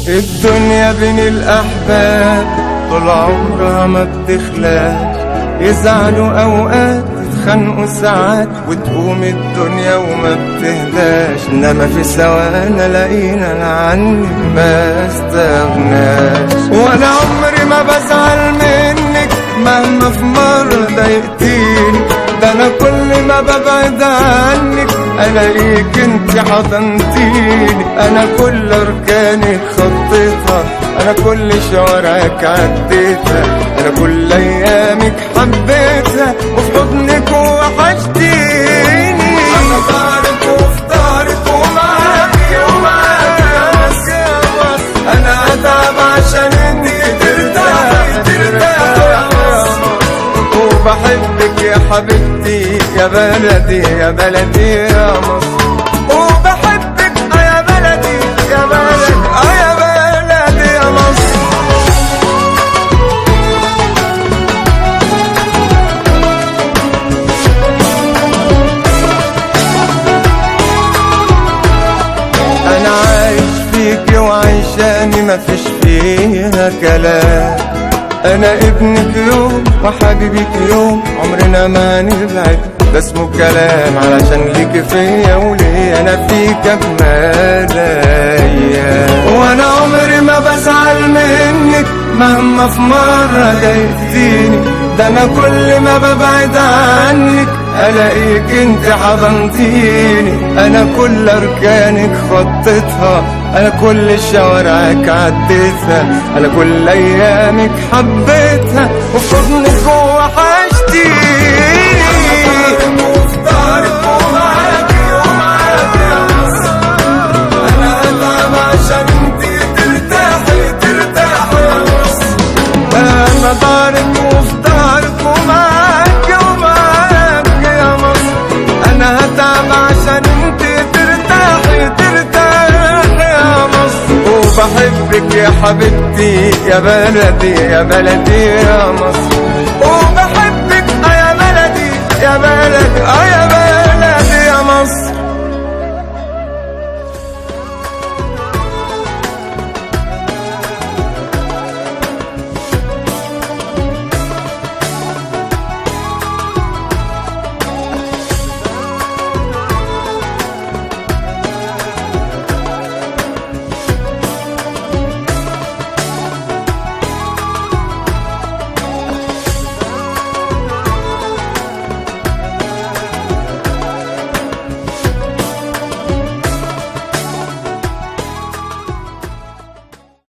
الدنيا بين الأحباب طول عمرها ما بتخلاش، يزعلوا أوقات يتخانقوا ساعات وتقوم الدنيا وما بتهداش، إنما في ثواني لقينا أنا عنك ما استغناش. وأنا عمري ما بزعل منك مهما في مرة ضايقتيني، ده أنا كل ما ببعد عنك ألاقيك انت حضنتيني. أنا كل أركانك خطيتها، أنا كل شوارعك عديتها، أنا كل أيامك حبيتها وفي حضنك وحشتيني. أنا طارق وفي طارق ومعاكي ومعاكي يا مصر، أنا أتعب عشان انت ترتاحي يا مصر. وبحبك يا حبيبتي يا بلدي يا بلدي يا مصر، وبحبك يا بلدي يا بلدي يا بلدي يا مصر. أنا عايش فيكي وعيشاني مفيش فيها كلام، أنا ابنك يوم وحبيبك يوم عمرنا ما نبعد، ده اسمه كلام علشان ليك فيا وليا أنا فيك أجمل أيام. وأنا عمري ما بزعل منك مهما في مرة ضايقتيني، ده أنا كل ما ببعد عنك ألاقيك انت حضنتيني. أنا كل أركانك خطيتها، أنا كل شوارعك عديتها، أنا كل أيامك حبيتها وفي حضنك وحشتيني. وفي طارق ومعاكي ومعاكي يا مصر، أنا أتعب عشان انت ترتاحي يا مصر. أنا طارق وفي طارق ومعاكي ومعاكي يا مصر، أنا هتعب عشان انت ترتاحي يا مصر. وبحبك يا حبيبتي يا بلدي يا بلدي يا مصر، وبحبك يا بلدي يا بلدي يا بلدي.